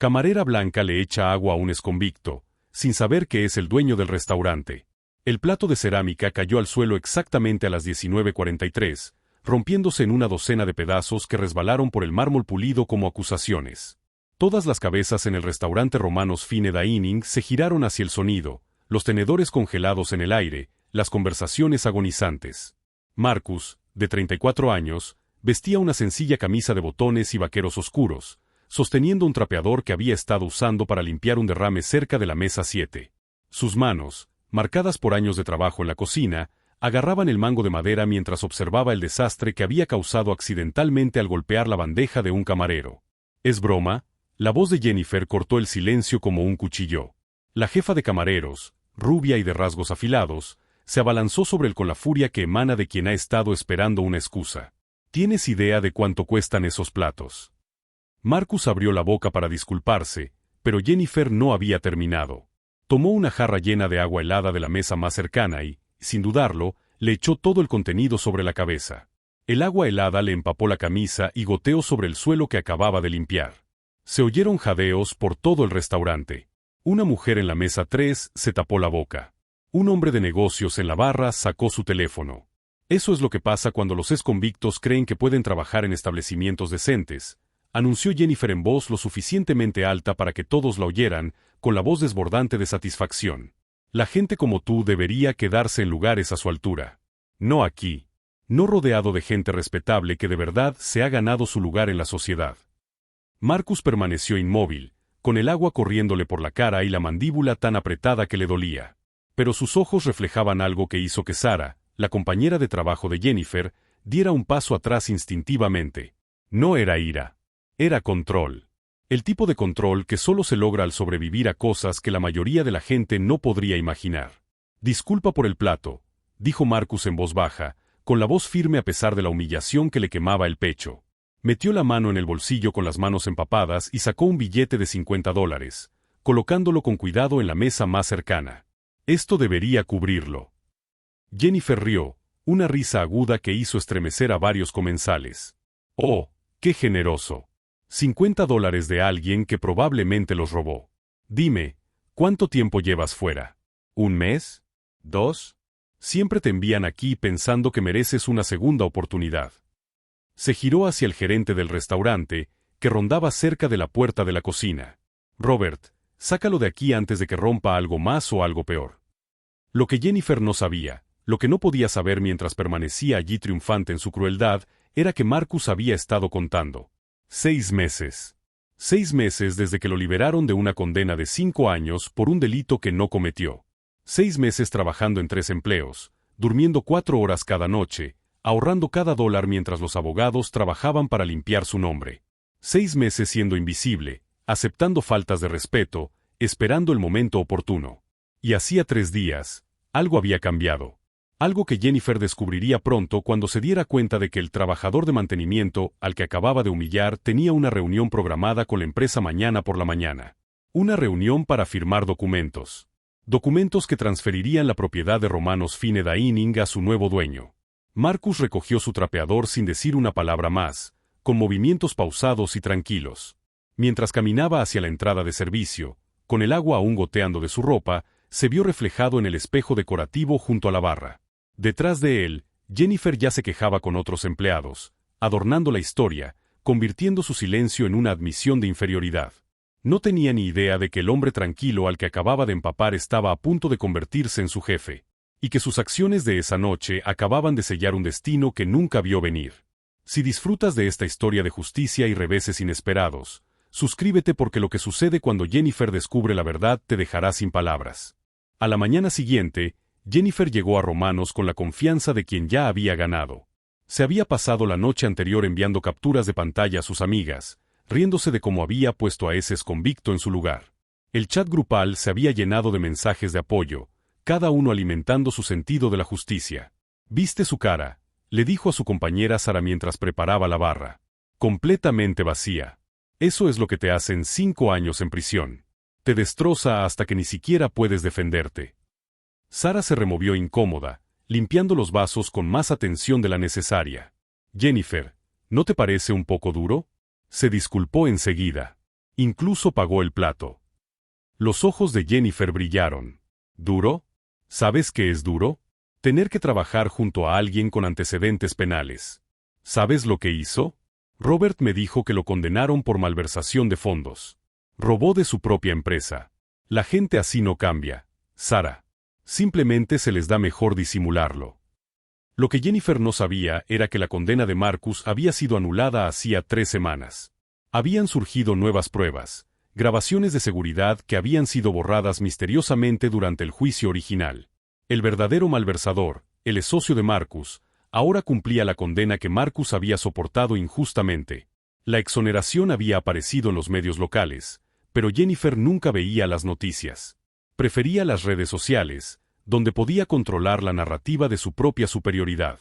Camarera blanca le echa agua a un exconvicto, sin saber que es el dueño del restaurante. El plato de cerámica cayó al suelo exactamente a las 19:43, rompiéndose en una docena de pedazos que resbalaron por el mármol pulido como acusaciones. Todas las cabezas en el restaurante Romanos Fine Dining se giraron hacia el sonido, los tenedores congelados en el aire, las conversaciones agonizantes. Marcus, de 34 años, vestía una sencilla camisa de botones y vaqueros oscuros, sosteniendo un trapeador que había estado usando para limpiar un derrame cerca de la mesa 7. Sus manos, marcadas por años de trabajo en la cocina, agarraban el mango de madera mientras observaba el desastre que había causado accidentalmente al golpear la bandeja de un camarero. ¿Es broma? La voz de Jennifer cortó el silencio como un cuchillo. La jefa de camareros, rubia y de rasgos afilados, se abalanzó sobre él con la furia que emana de quien ha estado esperando una excusa. ¿Tienes idea de cuánto cuestan esos platos? Marcus abrió la boca para disculparse, pero Jennifer no había terminado. Tomó una jarra llena de agua helada de la mesa más cercana y, sin dudarlo, le echó todo el contenido sobre la cabeza. El agua helada le empapó la camisa y goteó sobre el suelo que acababa de limpiar. Se oyeron jadeos por todo el restaurante. Una mujer en la mesa 3 se tapó la boca. Un hombre de negocios en la barra sacó su teléfono. Eso es lo que pasa cuando los exconvictos creen que pueden trabajar en establecimientos decentes, anunció Jennifer en voz lo suficientemente alta para que todos la oyeran, con la voz desbordante de satisfacción. La gente como tú debería quedarse en lugares a su altura. No aquí. No rodeado de gente respetable que de verdad se ha ganado su lugar en la sociedad. Marcus permaneció inmóvil, con el agua corriéndole por la cara y la mandíbula tan apretada que le dolía. Pero sus ojos reflejaban algo que hizo que Sara, la compañera de trabajo de Jennifer, diera un paso atrás instintivamente. No era ira. Era control. El tipo de control que solo se logra al sobrevivir a cosas que la mayoría de la gente no podría imaginar. Disculpa por el plato, dijo Marcus en voz baja, con la voz firme a pesar de la humillación que le quemaba el pecho. Metió la mano en el bolsillo con las manos empapadas y sacó un billete de $50, colocándolo con cuidado en la mesa más cercana. Esto debería cubrirlo. Jennifer rió, una risa aguda que hizo estremecer a varios comensales. ¡Oh, qué generoso! $50 de alguien que probablemente los robó. Dime, ¿cuánto tiempo llevas fuera? ¿Un mes? ¿2? Siempre te envían aquí pensando que mereces una segunda oportunidad. Se giró hacia el gerente del restaurante, que rondaba cerca de la puerta de la cocina. Robert, sácalo de aquí antes de que rompa algo más o algo peor. Lo que Jennifer no sabía, lo que no podía saber mientras permanecía allí triunfante en su crueldad, era que Marcus había estado contando. 6 meses. 6 meses desde que lo liberaron de una condena de 5 años por un delito que no cometió. 6 meses trabajando en 3 empleos, durmiendo 4 horas cada noche, ahorrando cada dólar mientras los abogados trabajaban para limpiar su nombre. 6 meses siendo invisible, aceptando faltas de respeto, esperando el momento oportuno. Y hacía 3 días, algo había cambiado. Algo que Jennifer descubriría pronto cuando se diera cuenta de que el trabajador de mantenimiento, al que acababa de humillar, tenía una reunión programada con la empresa mañana por la mañana. Una reunión para firmar documentos. Documentos que transferirían la propiedad de Romanos Fine Dining a su nuevo dueño. Marcus recogió su trapeador sin decir una palabra más, con movimientos pausados y tranquilos. Mientras caminaba hacia la entrada de servicio, con el agua aún goteando de su ropa, se vio reflejado en el espejo decorativo junto a la barra. Detrás de él, Jennifer ya se quejaba con otros empleados, adornando la historia, convirtiendo su silencio en una admisión de inferioridad. No tenía ni idea de que el hombre tranquilo al que acababa de empapar estaba a punto de convertirse en su jefe, y que sus acciones de esa noche acababan de sellar un destino que nunca vio venir. Si disfrutas de esta historia de justicia y reveses inesperados, suscríbete porque lo que sucede cuando Jennifer descubre la verdad te dejará sin palabras. A la mañana siguiente, Jennifer llegó a Romanos con la confianza de quien ya había ganado. Se había pasado la noche anterior enviando capturas de pantalla a sus amigas, riéndose de cómo había puesto a ese exconvicto en su lugar. El chat grupal se había llenado de mensajes de apoyo, cada uno alimentando su sentido de la justicia. «¿Viste su cara?», le dijo a su compañera Sara mientras preparaba la barra. «Completamente vacía. Eso es lo que te hacen 5 años en prisión. Te destroza hasta que ni siquiera puedes defenderte». Sara se removió incómoda, limpiando los vasos con más atención de la necesaria. «Jennifer, ¿no te parece un poco duro?», se disculpó enseguida. Incluso pagó el plato. Los ojos de Jennifer brillaron. ¿Duro? ¿Sabes qué es duro? Tener que trabajar junto a alguien con antecedentes penales. ¿Sabes lo que hizo? Robert me dijo que lo condenaron por malversación de fondos. Robó de su propia empresa. La gente así no cambia, Sara. Simplemente se les da mejor disimularlo. Lo que Jennifer no sabía era que la condena de Marcus había sido anulada hacía 3 semanas. Habían surgido nuevas pruebas, grabaciones de seguridad que habían sido borradas misteriosamente durante el juicio original. El verdadero malversador, el socio de Marcus, ahora cumplía la condena que Marcus había soportado injustamente. La exoneración había aparecido en los medios locales, pero Jennifer nunca veía las noticias. Prefería las redes sociales, donde podía controlar la narrativa de su propia superioridad.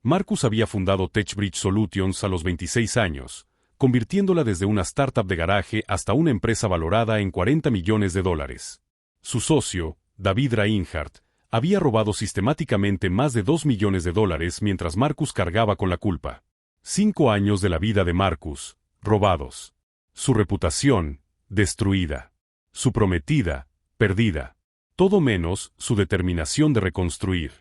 Marcus había fundado TechBridge Solutions a los 26 años, convirtiéndola desde una startup de garaje hasta una empresa valorada en $40 millones. Su socio, David Reinhardt, había robado sistemáticamente más de $2 millones mientras Marcus cargaba con la culpa. 5 años de la vida de Marcus, robados. Su reputación, destruida. Su prometida, perdida. Todo menos su determinación de reconstruir.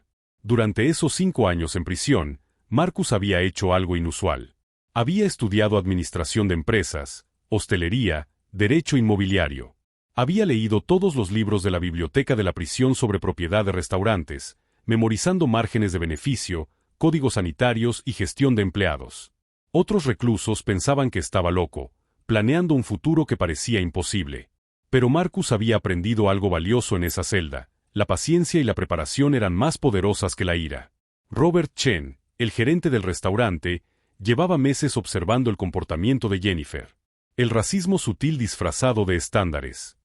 Durante esos 5 años en prisión, Marcus había hecho algo inusual. Había estudiado administración de empresas, hostelería, derecho inmobiliario. Había leído todos los libros de la biblioteca de la prisión sobre propiedad de restaurantes, memorizando márgenes de beneficio, códigos sanitarios y gestión de empleados. Otros reclusos pensaban que estaba loco, planeando un futuro que parecía imposible. Pero Marcus había aprendido algo valioso en esa celda. La paciencia y la preparación eran más poderosas que la ira. Robert Chen, el gerente del restaurante, llevaba meses observando el comportamiento de Jennifer. El racismo sutil disfrazado de estándares.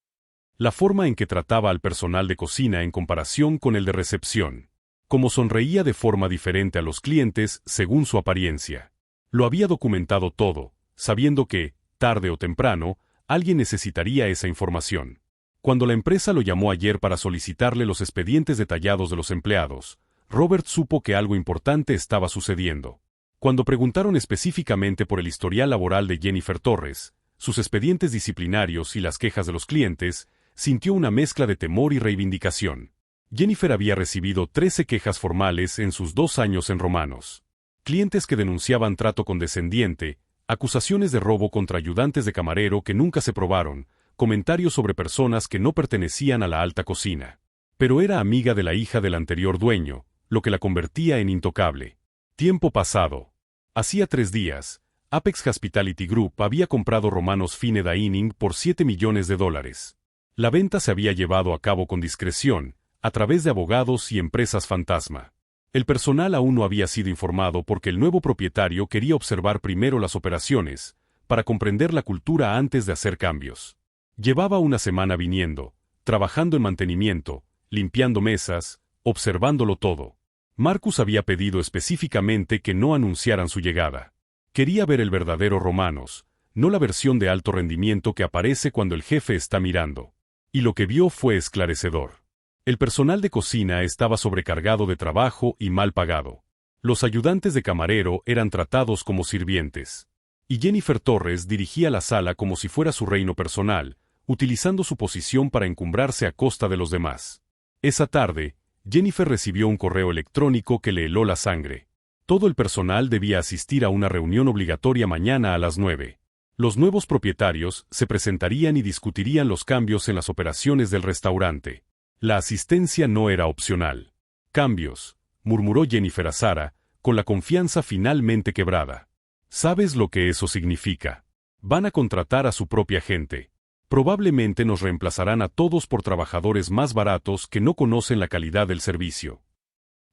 La forma en que trataba al personal de cocina en comparación con el de recepción. Cómo sonreía de forma diferente a los clientes según su apariencia. Lo había documentado todo, sabiendo que, tarde o temprano, alguien necesitaría esa información. Cuando la empresa lo llamó ayer para solicitarle los expedientes detallados de los empleados, Robert supo que algo importante estaba sucediendo. Cuando preguntaron específicamente por el historial laboral de Jennifer Torres, sus expedientes disciplinarios y las quejas de los clientes, sintió una mezcla de temor y reivindicación. Jennifer había recibido 13 quejas formales en sus 2 años en Romanos. Clientes que denunciaban trato condescendiente, acusaciones de robo contra ayudantes de camarero que nunca se probaron, comentarios sobre personas que no pertenecían a la alta cocina. Pero era amiga de la hija del anterior dueño, lo que la convertía en intocable. Tiempo pasado. Hacía 3 días, Apex Hospitality Group había comprado Romanos Fine Dining por $7 millones. La venta se había llevado a cabo con discreción, a través de abogados y empresas fantasma. El personal aún no había sido informado porque el nuevo propietario quería observar primero las operaciones, para comprender la cultura antes de hacer cambios. Llevaba una semana viniendo, trabajando en mantenimiento, limpiando mesas, observándolo todo. Marcus había pedido específicamente que no anunciaran su llegada. Quería ver el verdadero Romanos, no la versión de alto rendimiento que aparece cuando el jefe está mirando. Y lo que vio fue esclarecedor. El personal de cocina estaba sobrecargado de trabajo y mal pagado. Los ayudantes de camarero eran tratados como sirvientes. Y Jennifer Torres dirigía la sala como si fuera su reino personal, utilizando su posición para encumbrarse a costa de los demás. Esa tarde, Jennifer recibió un correo electrónico que le heló la sangre. Todo el personal debía asistir a una reunión obligatoria mañana a las 9. Los nuevos propietarios se presentarían y discutirían los cambios en las operaciones del restaurante. La asistencia no era opcional. Cambios, murmuró Jennifer a Sara, con la confianza finalmente quebrada. ¿Sabes lo que eso significa? Van a contratar a su propia gente. Probablemente nos reemplazarán a todos por trabajadores más baratos que no conocen la calidad del servicio.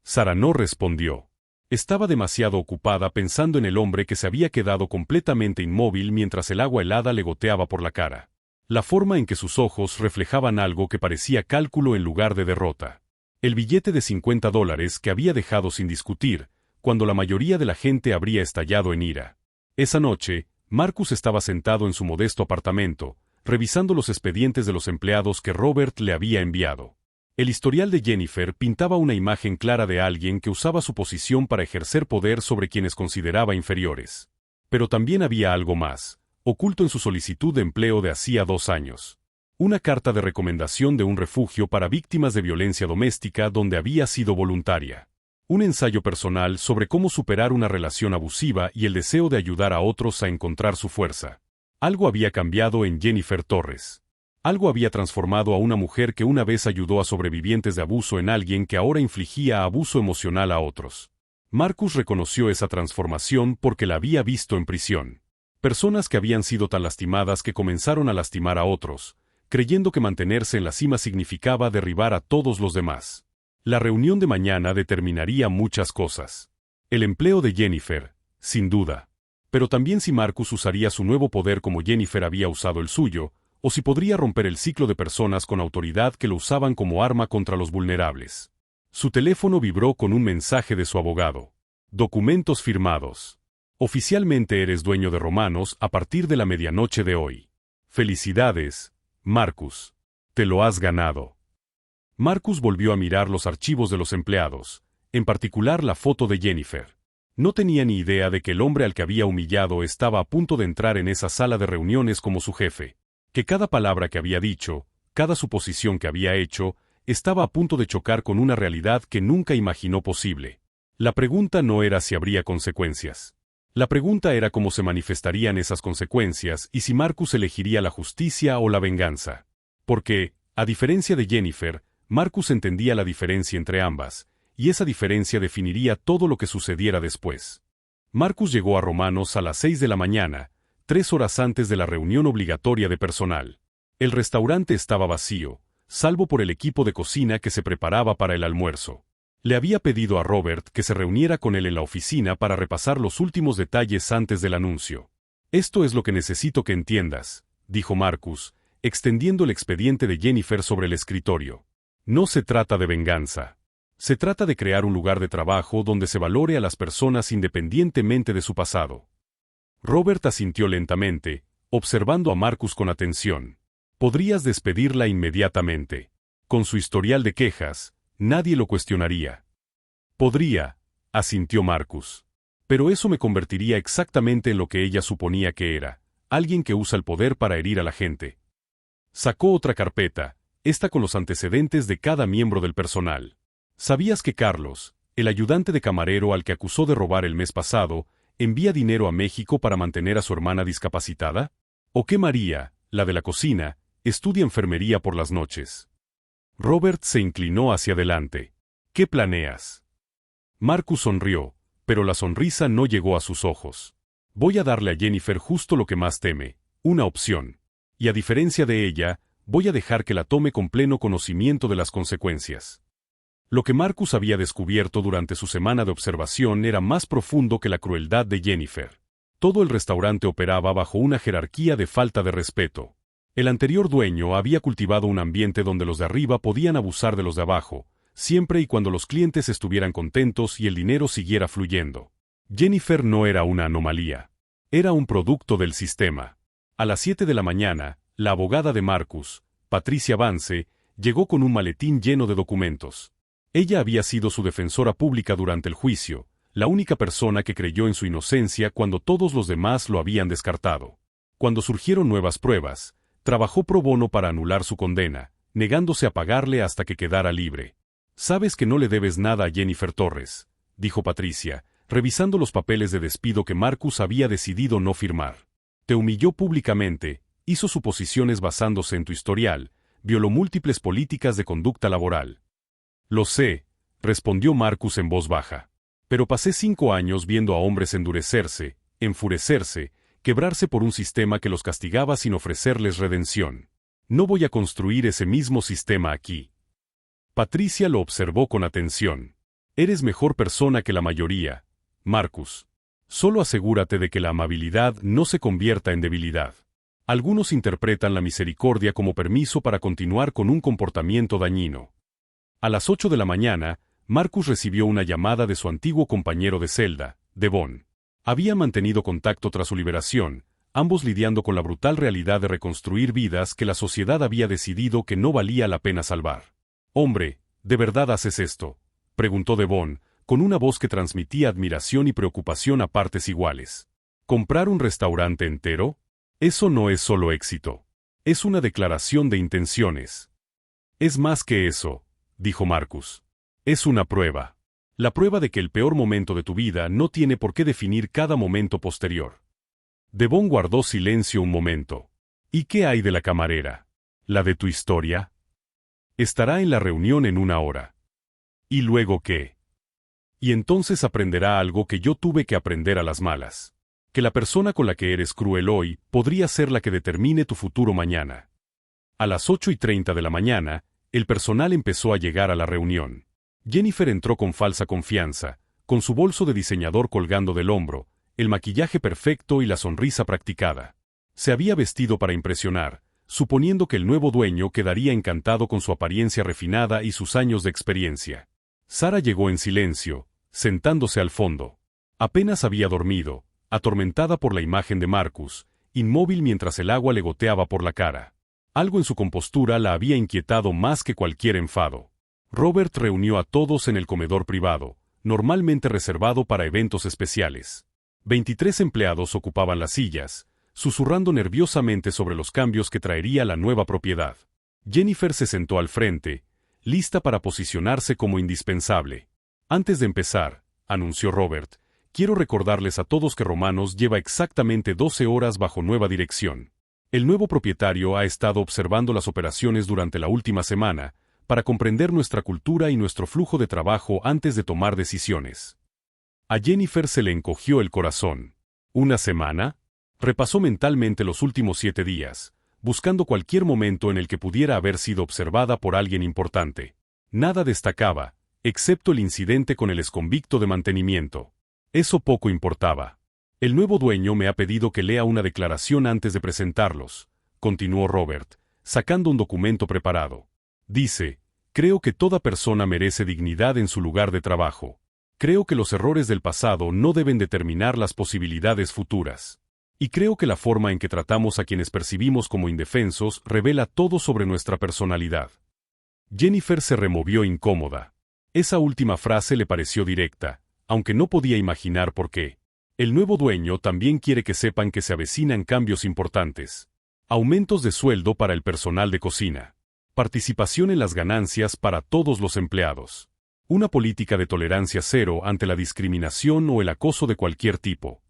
Sara no respondió. Estaba demasiado ocupada pensando en el hombre que se había quedado completamente inmóvil mientras el agua helada le goteaba por la cara. La forma en que sus ojos reflejaban algo que parecía cálculo en lugar de derrota. El billete de $50 que había dejado sin discutir, cuando la mayoría de la gente habría estallado en ira. Esa noche, Marcus estaba sentado en su modesto apartamento, revisando los expedientes de los empleados que Robert le había enviado. El historial de Jennifer pintaba una imagen clara de alguien que usaba su posición para ejercer poder sobre quienes consideraba inferiores. Pero también había algo más. oculto en su solicitud de empleo de hacía 2 años. Una carta de recomendación de un refugio para víctimas de violencia doméstica donde había sido voluntaria. Un ensayo personal sobre cómo superar una relación abusiva y el deseo de ayudar a otros a encontrar su fuerza. Algo había cambiado en Jennifer Torres. Algo había transformado a una mujer que una vez ayudó a sobrevivientes de abuso en alguien que ahora infligía abuso emocional a otros. Marcus reconoció esa transformación porque la había visto en prisión. Personas que habían sido tan lastimadas que comenzaron a lastimar a otros, creyendo que mantenerse en la cima significaba derribar a todos los demás. La reunión de mañana determinaría muchas cosas. El empleo de Jennifer, sin duda. Pero también si Marcus usaría su nuevo poder como Jennifer había usado el suyo, o si podría romper el ciclo de personas con autoridad que lo usaban como arma contra los vulnerables. Su teléfono vibró con un mensaje de su abogado. Documentos firmados. Oficialmente eres dueño de Romanos a partir de la medianoche de hoy. Felicidades, Marcus. Te lo has ganado. Marcus volvió a mirar los archivos de los empleados, en particular la foto de Jennifer. No tenía ni idea de que el hombre al que había humillado estaba a punto de entrar en esa sala de reuniones como su jefe, que cada palabra que había dicho, cada suposición que había hecho, estaba a punto de chocar con una realidad que nunca imaginó posible. La pregunta no era si habría consecuencias. La pregunta era cómo se manifestarían esas consecuencias y si Marcus elegiría la justicia o la venganza. Porque, a diferencia de Jennifer, Marcus entendía la diferencia entre ambas, y esa diferencia definiría todo lo que sucediera después. Marcus llegó a Romanos a las 6 de la mañana, 3 horas antes de la reunión obligatoria de personal. El restaurante estaba vacío, salvo por el equipo de cocina que se preparaba para el almuerzo. Le había pedido a Robert que se reuniera con él en la oficina para repasar los últimos detalles antes del anuncio. Esto es lo que necesito que entiendas, dijo Marcus, extendiendo el expediente de Jennifer sobre el escritorio. No se trata de venganza. Se trata de crear un lugar de trabajo donde se valore a las personas independientemente de su pasado. Robert asintió lentamente, observando a Marcus con atención. Podrías despedirla inmediatamente. Con su historial de quejas, nadie lo cuestionaría. Podría, asintió Marcus. Pero eso me convertiría exactamente en lo que ella suponía que era, alguien que usa el poder para herir a la gente. Sacó otra carpeta, esta con los antecedentes de cada miembro del personal. ¿Sabías que Carlos, el ayudante de camarero al que acusó de robar el mes pasado, envía dinero a México para mantener a su hermana discapacitada? ¿O que María, la de la cocina, estudia enfermería por las noches? Robert se inclinó hacia adelante. ¿Qué planeas? Marcus sonrió, pero la sonrisa no llegó a sus ojos. Voy a darle a Jennifer justo lo que más teme, una opción. Y a diferencia de ella, voy a dejar que la tome con pleno conocimiento de las consecuencias. Lo que Marcus había descubierto durante su semana de observación era más profundo que la crueldad de Jennifer. Todo el restaurante operaba bajo una jerarquía de falta de respeto. El anterior dueño había cultivado un ambiente donde los de arriba podían abusar de los de abajo, siempre y cuando los clientes estuvieran contentos y el dinero siguiera fluyendo. Jennifer no era una anomalía. Era un producto del sistema. A las 7 de la mañana, la abogada de Marcus, Patricia Vance, llegó con un maletín lleno de documentos. Ella había sido su defensora pública durante el juicio, la única persona que creyó en su inocencia cuando todos los demás lo habían descartado. Cuando surgieron nuevas pruebas, trabajó pro bono para anular su condena, negándose a pagarle hasta que quedara libre. «Sabes que no le debes nada a Jennifer Torres», dijo Patricia, revisando los papeles de despido que Marcus había decidido no firmar. «Te humilló públicamente, hizo suposiciones basándose en tu historial, violó múltiples políticas de conducta laboral». «Lo sé», respondió Marcus en voz baja. «Pero pasé 5 años viendo a hombres endurecerse, enfurecerse, quebrarse por un sistema que los castigaba sin ofrecerles redención. No voy a construir ese mismo sistema aquí». Patricia lo observó con atención. «Eres mejor persona que la mayoría, Marcus. Solo asegúrate de que la amabilidad no se convierta en debilidad. Algunos interpretan la misericordia como permiso para continuar con un comportamiento dañino». A las 8 de la mañana, Marcus recibió una llamada de su antiguo compañero de celda, Devon. Había mantenido contacto tras su liberación, ambos lidiando con la brutal realidad de reconstruir vidas que la sociedad había decidido que no valía la pena salvar. «Hombre, ¿de verdad haces esto?», preguntó Devon, con una voz que transmitía admiración y preocupación a partes iguales. «¿Comprar un restaurante entero?». Eso no es solo éxito. Es una declaración de intenciones. Es más que eso, dijo Marcus. Es una prueba. La prueba de que el peor momento de tu vida no tiene por qué definir cada momento posterior. Devon guardó silencio un momento. ¿Y qué hay de la camarera? ¿La de tu historia? Estará en la reunión en 1 hora. ¿Y luego qué? Y entonces aprenderá algo que yo tuve que aprender a las malas. Que la persona con la que eres cruel hoy podría ser la que determine tu futuro mañana. A las 8:30 de la mañana, el personal empezó a llegar a la reunión. Jennifer entró con falsa confianza, con su bolso de diseñador colgando del hombro, el maquillaje perfecto y la sonrisa practicada. Se había vestido para impresionar, suponiendo que el nuevo dueño quedaría encantado con su apariencia refinada y sus años de experiencia. Sara llegó en silencio, sentándose al fondo. Apenas había dormido, atormentada por la imagen de Marcus, inmóvil mientras el agua le goteaba por la cara. Algo en su compostura la había inquietado más que cualquier enfado. Robert reunió a todos en el comedor privado, normalmente reservado para eventos especiales. 23 empleados ocupaban las sillas, susurrando nerviosamente sobre los cambios que traería la nueva propiedad. Jennifer se sentó al frente, lista para posicionarse como indispensable. Antes de empezar, anunció Robert, quiero recordarles a todos que Romanos lleva exactamente 12 horas bajo nueva dirección. El nuevo propietario ha estado observando las operaciones durante la última semana, para comprender nuestra cultura y nuestro flujo de trabajo antes de tomar decisiones. A Jennifer se le encogió el corazón. ¿Una semana? Repasó mentalmente los últimos 7 días, buscando cualquier momento en el que pudiera haber sido observada por alguien importante. Nada destacaba, excepto el incidente con el exconvicto de mantenimiento. Eso poco importaba. El nuevo dueño me ha pedido que lea una declaración antes de presentarlos, continuó Robert, sacando un documento preparado. Dice, creo que toda persona merece dignidad en su lugar de trabajo. Creo que los errores del pasado no deben determinar las posibilidades futuras. Y creo que la forma en que tratamos a quienes percibimos como indefensos revela todo sobre nuestra personalidad. Jennifer se removió incómoda. Esa última frase le pareció directa, aunque no podía imaginar por qué. El nuevo dueño también quiere que sepan que se avecinan cambios importantes. Aumentos de sueldo para el personal de cocina. Participación en las ganancias para todos los empleados. Una política de tolerancia cero ante la discriminación o el acoso de cualquier tipo.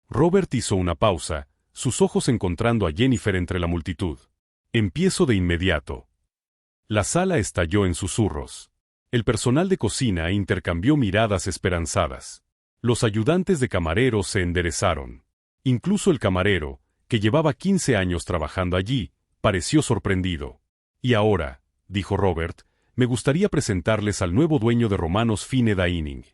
Robert hizo una pausa, sus ojos encontrando a Jennifer entre la multitud. Empiezo de inmediato. La sala estalló en susurros. El personal de cocina intercambió miradas esperanzadas. Los ayudantes de camareros se enderezaron. Incluso el camarero, que llevaba 15 años trabajando allí, pareció sorprendido. Y ahora, dijo Robert, me gustaría presentarles al nuevo dueño de Romanos Fine Dining.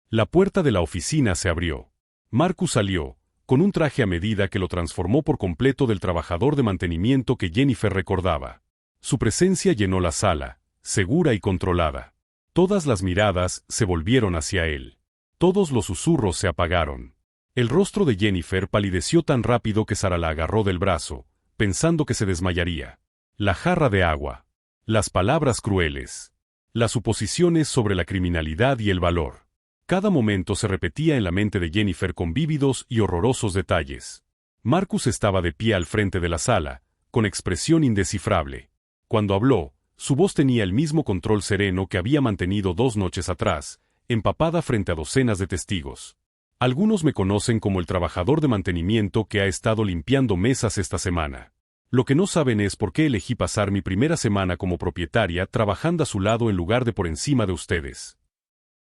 La puerta de la oficina se abrió. Marcus salió, con un traje a medida que lo transformó por completo del trabajador de mantenimiento que Jennifer recordaba. Su presencia llenó la sala, segura y controlada. Todas las miradas se volvieron hacia él. Todos los susurros se apagaron. El rostro de Jennifer palideció tan rápido que Sara la agarró del brazo, pensando que se desmayaría. La jarra de agua. Las palabras crueles. Las suposiciones sobre la criminalidad y el valor. Cada momento se repetía en la mente de Jennifer con vívidos y horrorosos detalles. Marcus estaba de pie al frente de la sala, con expresión indescifrable. Cuando habló, su voz tenía el mismo control sereno que había mantenido 2 noches atrás, empapada frente a docenas de testigos. Algunos me conocen como el trabajador de mantenimiento que ha estado limpiando mesas esta semana. Lo que no saben es por qué elegí pasar mi primera semana como propietaria trabajando a su lado en lugar de por encima de ustedes.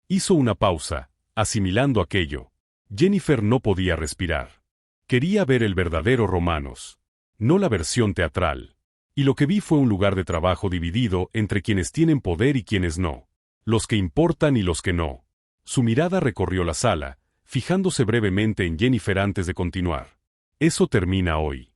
Hizo una pausa, asimilando aquello. Jennifer no podía respirar. Quería ver el verdadero Romanos, no la versión teatral. Y lo que vi fue un lugar de trabajo dividido entre quienes tienen poder y quienes no. Los que importan y los que no. Su mirada recorrió la sala, fijándose brevemente en Jennifer antes de continuar. Eso termina hoy.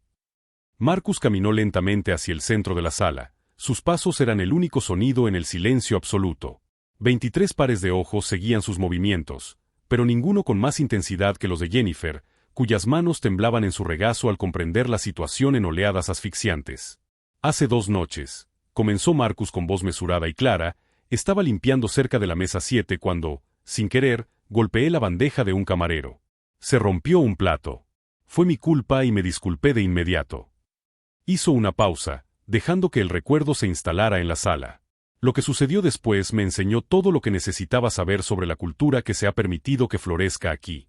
Marcus caminó lentamente hacia el centro de la sala. Sus pasos eran el único sonido en el silencio absoluto. 23 pares de ojos seguían sus movimientos, pero ninguno con más intensidad que los de Jennifer, cuyas manos temblaban en su regazo al comprender la situación en oleadas asfixiantes. Hace 2 noches, comenzó Marcus con voz mesurada y clara, estaba limpiando cerca de la mesa 7 cuando, sin querer, golpeé la bandeja de un camarero. Se rompió un plato. Fue mi culpa y me disculpé de inmediato. Hizo una pausa, dejando que el recuerdo se instalara en la sala. Lo que sucedió después me enseñó todo lo que necesitaba saber sobre la cultura que se ha permitido que florezca aquí.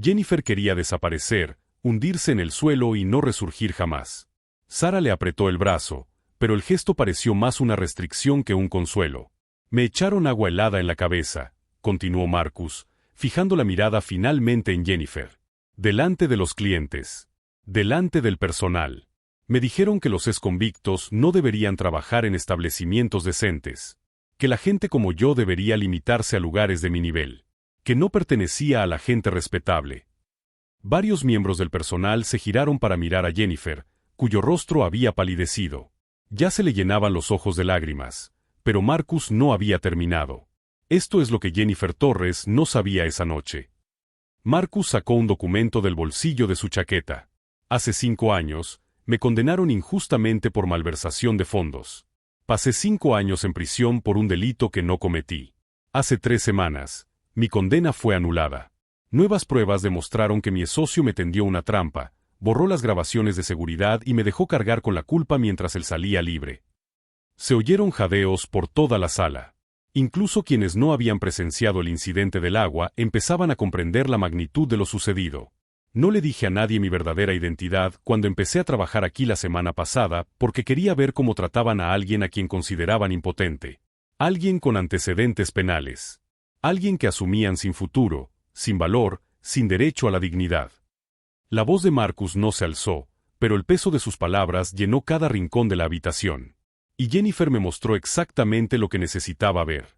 Jennifer quería desaparecer, hundirse en el suelo y no resurgir jamás. Sara le apretó el brazo, pero el gesto pareció más una restricción que un consuelo. Me echaron agua helada en la cabeza, continuó Marcus, fijando la mirada finalmente en Jennifer. Delante de los clientes. Delante del personal. Me dijeron que los exconvictos no deberían trabajar en establecimientos decentes. Que la gente como yo debería limitarse a lugares de mi nivel. Que no pertenecía a la gente respetable. Varios miembros del personal se giraron para mirar a Jennifer, cuyo rostro había palidecido. Ya se le llenaban los ojos de lágrimas, pero Marcus no había terminado. Esto es lo que Jennifer Torres no sabía esa noche. Marcus sacó un documento del bolsillo de su chaqueta. Hace 5 años, me condenaron injustamente por malversación de fondos. Pasé 5 años en prisión por un delito que no cometí. Hace 3 semanas, mi condena fue anulada. Nuevas pruebas demostraron que mi socio me tendió una trampa, borró las grabaciones de seguridad y me dejó cargar con la culpa mientras él salía libre. Se oyeron jadeos por toda la sala. Incluso quienes no habían presenciado el incidente del agua empezaban a comprender la magnitud de lo sucedido. No le dije a nadie mi verdadera identidad cuando empecé a trabajar aquí la semana pasada porque quería ver cómo trataban a alguien a quien consideraban impotente. Alguien con antecedentes penales. Alguien que asumían sin futuro, sin valor, sin derecho a la dignidad. La voz de Marcus no se alzó, pero el peso de sus palabras llenó cada rincón de la habitación. Y Jennifer me mostró exactamente lo que necesitaba ver.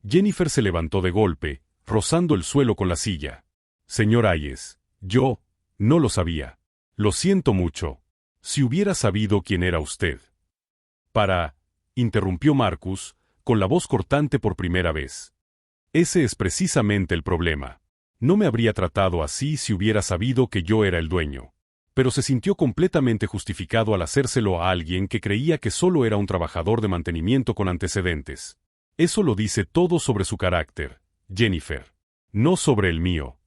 Jennifer se levantó de golpe, rozando el suelo con la silla. Señor Hayes, yo no lo sabía. Lo siento mucho. Si hubiera sabido quién era usted. Interrumpió Marcus, con la voz cortante por primera vez. Ese es precisamente el problema. No me habría tratado así si hubiera sabido que yo era el dueño. Pero se sintió completamente justificado al hacérselo a alguien que creía que solo era un trabajador de mantenimiento con antecedentes. Eso lo dice todo sobre su carácter, Jennifer. No sobre el mío.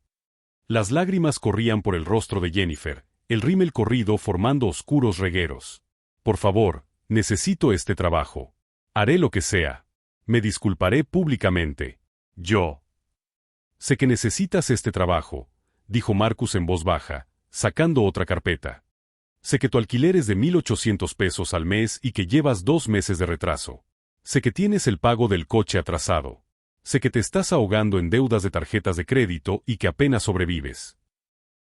Las lágrimas corrían por el rostro de Jennifer, el rímel corrido formando oscuros regueros. Por favor, necesito este trabajo. Haré lo que sea. Me disculparé públicamente. Yo. Sé que necesitas este trabajo, dijo Marcus en voz baja, sacando otra carpeta. Sé que tu alquiler es de $1,800 al mes y que llevas 2 meses de retraso. Sé que tienes el pago del coche atrasado. Sé que te estás ahogando en deudas de tarjetas de crédito y que apenas sobrevives.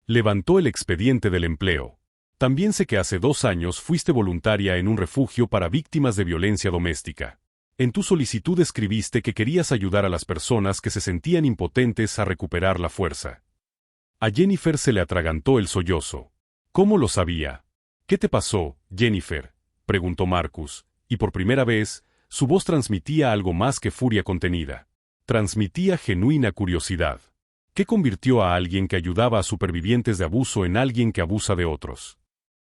Levantó el expediente del empleo. También sé que hace 2 años fuiste voluntaria en un refugio para víctimas de violencia doméstica. En tu solicitud escribiste que querías ayudar a las personas que se sentían impotentes a recuperar la fuerza. A Jennifer se le atragantó el sollozo. ¿Cómo lo sabía? ¿Qué te pasó, Jennifer?, preguntó Marcus, y por primera vez, su voz transmitía algo más que furia contenida. Transmitía genuina curiosidad. ¿Qué convirtió a alguien que ayudaba a supervivientes de abuso en alguien que abusa de otros?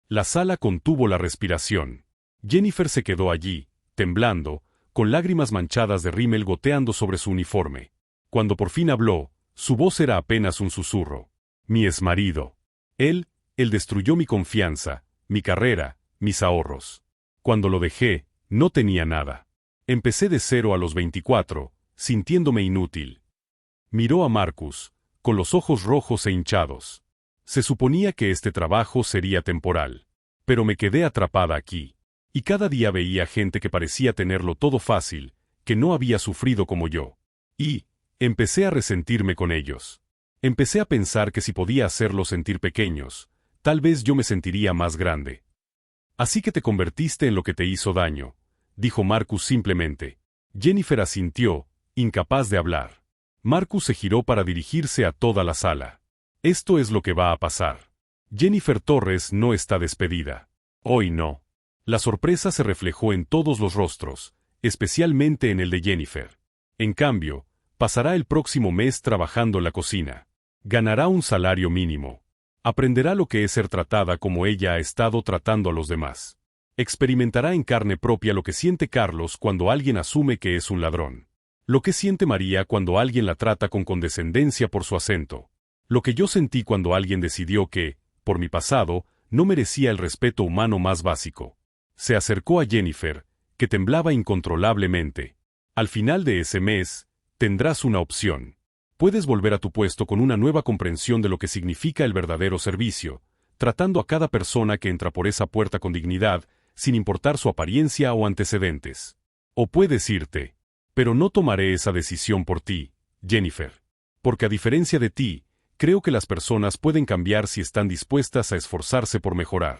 La sala contuvo la respiración. Jennifer se quedó allí, temblando, con lágrimas manchadas de rímel goteando sobre su uniforme. Cuando por fin habló, su voz era apenas un susurro. Mi exmarido. Él destruyó mi confianza, mi carrera, mis ahorros. Cuando lo dejé, no tenía nada. Empecé de 0 a los 24, sintiéndome inútil. Miró a Marcus, con los ojos rojos e hinchados. Se suponía que este trabajo sería temporal. Pero me quedé atrapada aquí. Y cada día veía gente que parecía tenerlo todo fácil, que no había sufrido como yo. Y empecé a resentirme con ellos. Empecé a pensar que si podía hacerlos sentir pequeños, tal vez yo me sentiría más grande. Así que te convertiste en lo que te hizo daño, dijo Marcus simplemente. Jennifer asintió, incapaz de hablar. Marcus se giró para dirigirse a toda la sala. Esto es lo que va a pasar. Jennifer Torres no está despedida. Hoy no. La sorpresa se reflejó en todos los rostros, especialmente en el de Jennifer. En cambio, pasará el próximo mes trabajando en la cocina. Ganará un salario mínimo. Aprenderá lo que es ser tratada como ella ha estado tratando a los demás. Experimentará en carne propia lo que siente Carlos cuando alguien asume que es un ladrón. Lo que siente María cuando alguien la trata con condescendencia por su acento. Lo que yo sentí cuando alguien decidió que, por mi pasado, no merecía el respeto humano más básico. Se acercó a Jennifer, que temblaba incontrolablemente. Al final de ese mes, tendrás una opción. Puedes volver a tu puesto con una nueva comprensión de lo que significa el verdadero servicio, tratando a cada persona que entra por esa puerta con dignidad, sin importar su apariencia o antecedentes. O puedes irte. Pero no tomaré esa decisión por ti, Jennifer. Porque a diferencia de ti, creo que las personas pueden cambiar si están dispuestas a esforzarse por mejorar.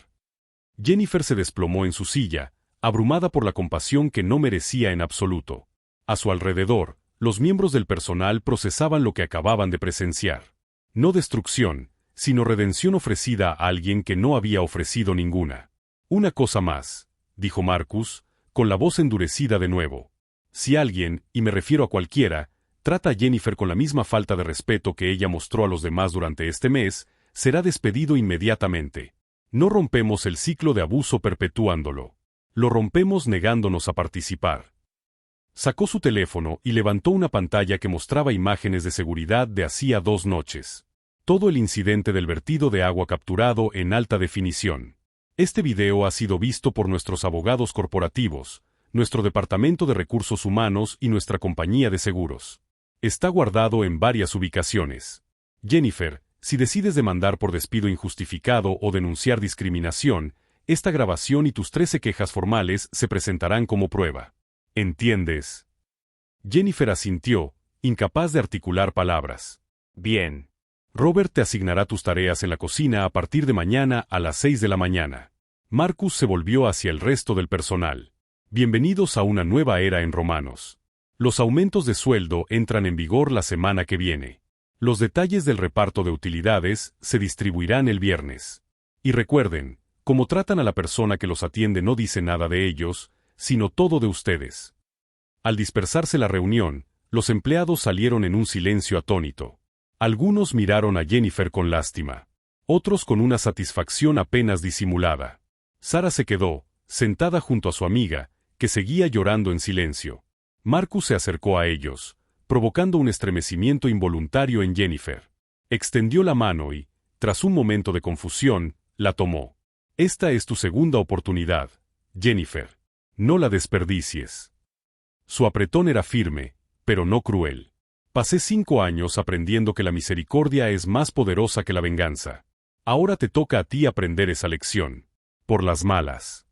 Jennifer se desplomó en su silla, abrumada por la compasión que no merecía en absoluto. A su alrededor, los miembros del personal procesaban lo que acababan de presenciar. No destrucción, sino redención ofrecida a alguien que no había ofrecido ninguna. Una cosa más, dijo Marcus, con la voz endurecida de nuevo. Si alguien, y me refiero a cualquiera, trata a Jennifer con la misma falta de respeto que ella mostró a los demás durante este mes, será despedido inmediatamente. No rompemos el ciclo de abuso perpetuándolo. Lo rompemos negándonos a participar. Sacó su teléfono y levantó una pantalla que mostraba imágenes de seguridad de hacía 2 noches. Todo el incidente del vertido de agua capturado en alta definición. Este video ha sido visto por nuestros abogados corporativos, nuestro departamento de recursos humanos y nuestra compañía de seguros. Está guardado en varias ubicaciones. Jennifer, si decides demandar por despido injustificado o denunciar discriminación, esta grabación y tus 13 quejas formales se presentarán como prueba. ¿Entiendes? Jennifer asintió, incapaz de articular palabras. Bien. Robert te asignará tus tareas en la cocina a partir de mañana a las 6 de la mañana. Marcus se volvió hacia el resto del personal. Bienvenidos a una nueva era en Romanos. Los aumentos de sueldo entran en vigor la semana que viene. Los detalles del reparto de utilidades se distribuirán el viernes. Y recuerden, cómo tratan a la persona que los atiende no dice nada de ellos, sino todo de ustedes. Al dispersarse la reunión, los empleados salieron en un silencio atónito. Algunos miraron a Jennifer con lástima. Otros con una satisfacción apenas disimulada. Sara se quedó, sentada junto a su amiga, que seguía llorando en silencio. Marcus se acercó a ellos, provocando un estremecimiento involuntario en Jennifer. Extendió la mano y, tras un momento de confusión, la tomó. Esta es tu segunda oportunidad, Jennifer. No la desperdicies. Su apretón era firme, pero no cruel. Pasé 5 años aprendiendo que la misericordia es más poderosa que la venganza. Ahora te toca a ti aprender esa lección. Por las malas.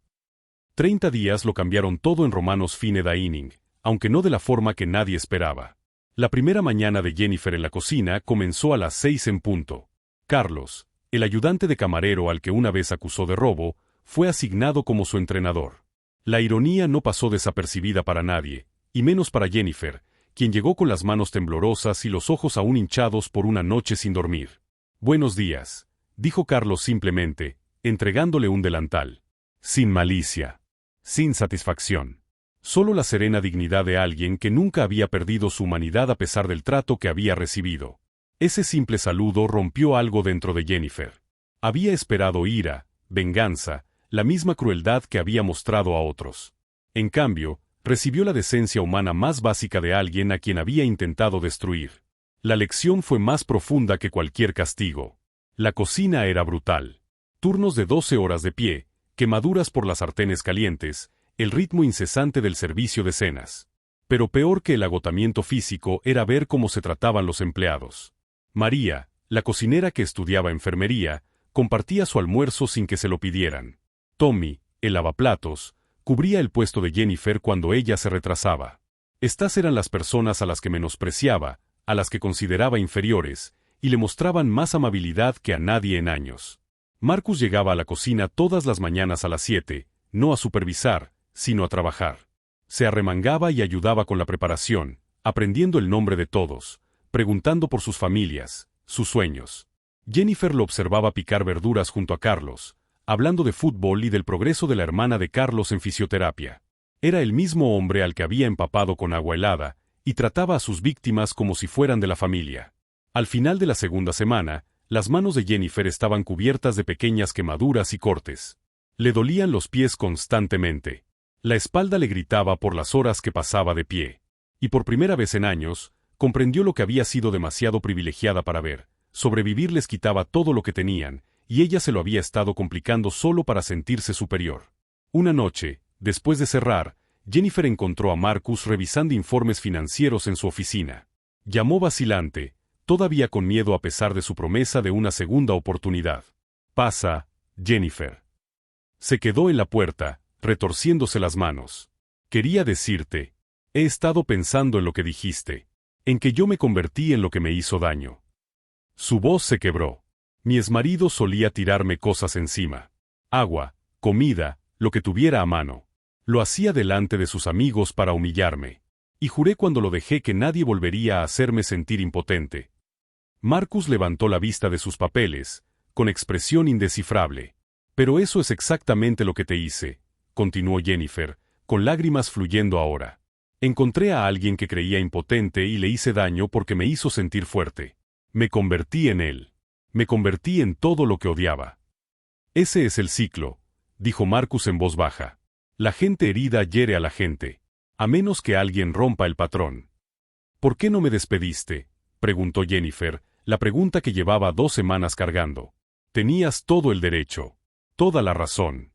30 días lo cambiaron todo en Romanos Fine Dining, aunque no de la forma que nadie esperaba. La primera mañana de Jennifer en la cocina comenzó a las 6 en punto. Carlos, el ayudante de camarero al que una vez acusó de robo, fue asignado como su entrenador. La ironía no pasó desapercibida para nadie, y menos para Jennifer, quien llegó con las manos temblorosas y los ojos aún hinchados por una noche sin dormir. Buenos días, dijo Carlos simplemente, entregándole un delantal. Sin malicia. Sin satisfacción. Solo la serena dignidad de alguien que nunca había perdido su humanidad a pesar del trato que había recibido. Ese simple saludo rompió algo dentro de Jennifer. Había esperado ira, venganza, la misma crueldad que había mostrado a otros. En cambio, recibió la decencia humana más básica de alguien a quien había intentado destruir. La lección fue más profunda que cualquier castigo. La cocina era brutal. Turnos de 12 horas de pie, quemaduras por las sartenes calientes, el ritmo incesante del servicio de cenas. Pero peor que el agotamiento físico era ver cómo se trataban los empleados. María, la cocinera que estudiaba enfermería, compartía su almuerzo sin que se lo pidieran. Tommy, el lavaplatos, cubría el puesto de Jennifer cuando ella se retrasaba. Estas eran las personas a las que menospreciaba, a las que consideraba inferiores, y le mostraban más amabilidad que a nadie en años. Marcus llegaba a la cocina todas las mañanas a las 7, no a supervisar, sino a trabajar. Se arremangaba y ayudaba con la preparación, aprendiendo el nombre de todos, preguntando por sus familias, sus sueños. Jennifer lo observaba picar verduras junto a Carlos, hablando de fútbol y del progreso de la hermana de Carlos en fisioterapia. Era el mismo hombre al que había empapado con agua helada, y trataba a sus víctimas como si fueran de la familia. Al final de la segunda semana, las manos de Jennifer estaban cubiertas de pequeñas quemaduras y cortes. Le dolían los pies constantemente. La espalda le gritaba por las horas que pasaba de pie. Y por primera vez en años, comprendió lo que había sido demasiado privilegiada para ver. Sobrevivir les quitaba todo lo que tenían, y ella se lo había estado complicando solo para sentirse superior. Una noche, después de cerrar, Jennifer encontró a Marcus revisando informes financieros en su oficina. Llamó vacilante, todavía con miedo a pesar de su promesa de una segunda oportunidad. «Pasa, Jennifer». Se quedó en la puerta, retorciéndose las manos. «Quería decirte, he estado pensando en lo que dijiste, en que yo me convertí en lo que me hizo daño». Su voz se quebró. «Mi exmarido solía tirarme cosas encima. Agua, comida, lo que tuviera a mano. Lo hacía delante de sus amigos para humillarme. Y juré cuando lo dejé que nadie volvería a hacerme sentir impotente». Marcus levantó la vista de sus papeles, con expresión indescifrable. «Pero eso es exactamente lo que te hice», continuó Jennifer, con lágrimas fluyendo ahora. «Encontré a alguien que creía impotente y le hice daño porque me hizo sentir fuerte. Me convertí en él. Me convertí en todo lo que odiaba». «Ese es el ciclo», dijo Marcus en voz baja. «La gente herida hiere a la gente, a menos que alguien rompa el patrón». «¿Por qué no me despediste?», preguntó Jennifer, la pregunta que llevaba 2 semanas cargando. «Tenías todo el derecho, toda la razón».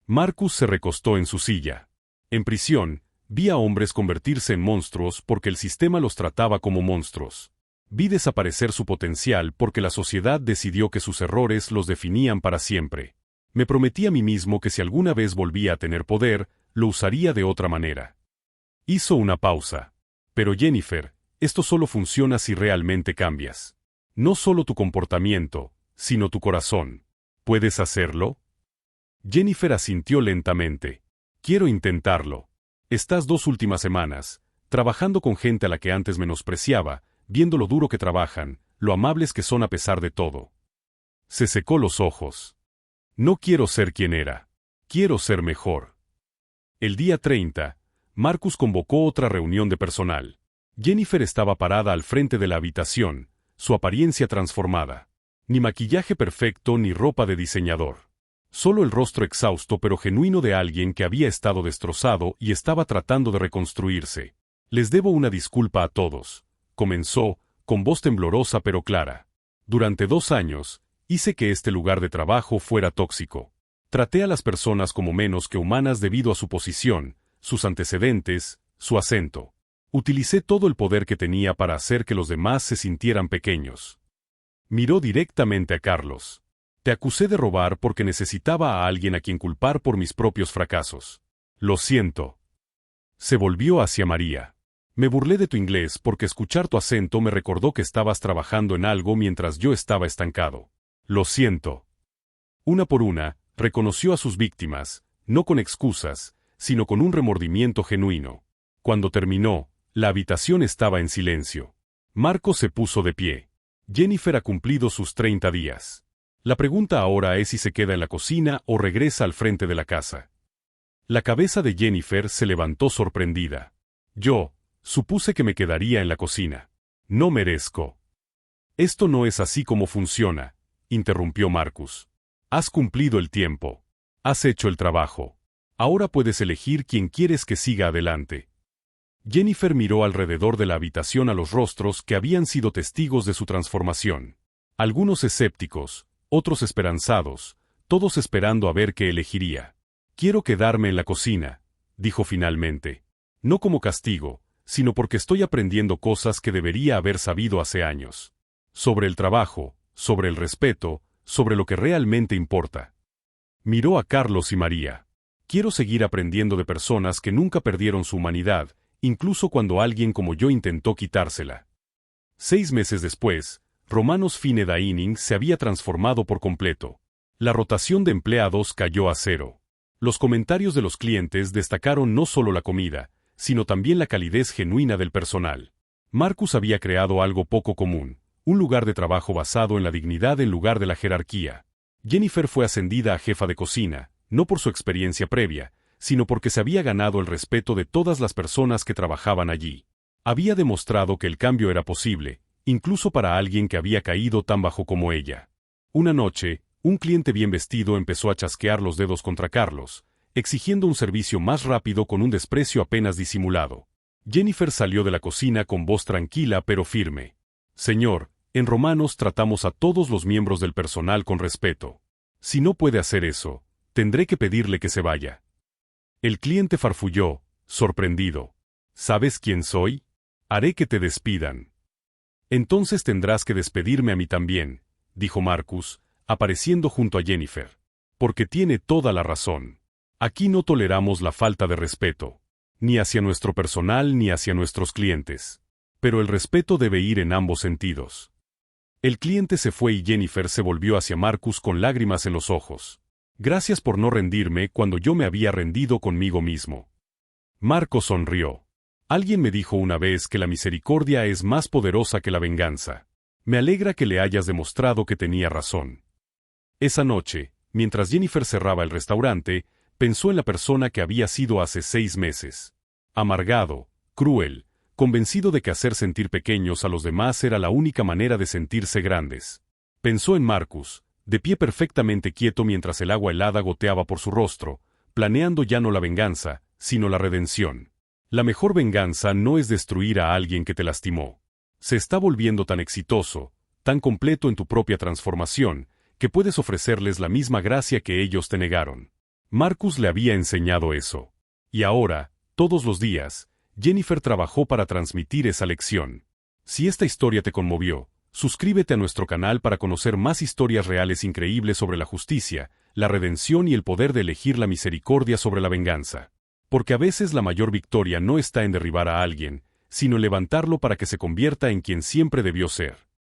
Marcus se recostó en su silla. «En prisión, vi a hombres convertirse en monstruos porque el sistema los trataba como monstruos. Vi desaparecer su potencial porque la sociedad decidió que sus errores los definían para siempre. Me prometí a mí mismo que si alguna vez volvía a tener poder, lo usaría de otra manera». Hizo una pausa. «Pero Jennifer, esto solo funciona si realmente cambias. No solo tu comportamiento, sino tu corazón. ¿Puedes hacerlo?». Jennifer asintió lentamente. «Quiero intentarlo. Estas 2 últimas semanas, trabajando con gente a la que antes menospreciaba, viendo lo duro que trabajan, lo amables que son a pesar de todo». Se secó los ojos. «No quiero ser quien era. Quiero ser mejor». El día 30, Marcus convocó otra reunión de personal. Jennifer estaba parada al frente de la habitación, su apariencia transformada. Ni maquillaje perfecto ni ropa de diseñador. Solo el rostro exhausto pero genuino de alguien que había estado destrozado y estaba tratando de reconstruirse. «Les debo una disculpa a todos», comenzó, con voz temblorosa pero clara. «Durante 2 años, hice que este lugar de trabajo fuera tóxico. Traté a las personas como menos que humanas debido a su posición, sus antecedentes, su acento. Utilicé todo el poder que tenía para hacer que los demás se sintieran pequeños». Miró directamente a Carlos. «Te acusé de robar porque necesitaba a alguien a quien culpar por mis propios fracasos. Lo siento». Se volvió hacia María. «Me burlé de tu inglés porque escuchar tu acento me recordó que estabas trabajando en algo mientras yo estaba estancado. Lo siento». Una por una, reconoció a sus víctimas, no con excusas, sino con un remordimiento genuino. Cuando terminó, la habitación estaba en silencio. Marco se puso de pie. Jennifer ha cumplido sus 30 días. La pregunta ahora es si se queda en la cocina o regresa al frente de la casa. La cabeza de Jennifer se levantó sorprendida. «Yo supuse que me quedaría en la cocina. No merezco». «Esto no es así como funciona», interrumpió Marcus. «Has cumplido el tiempo. Has hecho el trabajo. Ahora puedes elegir quién quieres que siga adelante». Jennifer miró alrededor de la habitación a los rostros que habían sido testigos de su transformación. Algunos escépticos, otros esperanzados, todos esperando a ver qué elegiría. «Quiero quedarme en la cocina», dijo finalmente. «No como castigo, sino porque estoy aprendiendo cosas que debería haber sabido hace años. Sobre el trabajo, sobre el respeto, sobre lo que realmente importa». Miró a Carlos y María. «Quiero seguir aprendiendo de personas que nunca perdieron su humanidad, incluso cuando alguien como yo intentó quitársela». 6 meses después, Romanos Fine Dining se había transformado por completo. La rotación de empleados cayó a 0. Los comentarios de los clientes destacaron no solo la comida, sino también la calidez genuina del personal. Marcus había creado algo poco común, un lugar de trabajo basado en la dignidad en lugar de la jerarquía. Jennifer fue ascendida a jefa de cocina, no por su experiencia previa, sino porque se había ganado el respeto de todas las personas que trabajaban allí. Había demostrado que el cambio era posible, incluso para alguien que había caído tan bajo como ella. Una noche, un cliente bien vestido empezó a chasquear los dedos contra Carlos, exigiendo un servicio más rápido con un desprecio apenas disimulado. Jennifer salió de la cocina con voz tranquila pero firme. «Señor, En Romanos tratamos a todos los miembros del personal con respeto. Si no puede hacer eso, tendré que pedirle que se vaya. El cliente farfulló, sorprendido. ¿Sabes quién soy? Haré que te despidan. Entonces tendrás que despedirme a mí también, dijo Marcus, apareciendo junto a Jennifer. Porque tiene toda la razón. Aquí no toleramos la falta de respeto, ni hacia nuestro personal ni hacia nuestros clientes. Pero el respeto debe ir en ambos sentidos. El cliente se fue y Jennifer se volvió hacia Marcus con lágrimas en los ojos. Gracias por no rendirme cuando yo me había rendido conmigo mismo. Marcos sonrió. Alguien me dijo una vez que la misericordia es más poderosa que la venganza. Me alegra que le hayas demostrado que tenía razón. Esa noche, mientras Jennifer cerraba el restaurante, pensó en la persona que había sido hace 6 meses. Amargado, cruel, convencido de que hacer sentir pequeños a los demás era la única manera de sentirse grandes. Pensó en Marcus, de pie perfectamente quieto mientras el agua helada goteaba por su rostro, planeando ya no la venganza, sino la redención. La mejor venganza no es destruir a alguien que te lastimó. Se está volviendo tan exitoso, tan completo en tu propia transformación, que puedes ofrecerles la misma gracia que ellos te negaron. Marcus le había enseñado eso. Y ahora, todos los días, Jennifer trabajó para transmitir esa lección. Si esta historia te conmovió, suscríbete a nuestro canal para conocer más historias reales increíbles sobre la justicia, la redención y el poder de elegir la misericordia sobre la venganza. Porque a veces la mayor victoria no está en derribar a alguien, sino en levantarlo para que se convierta en quien siempre debió ser.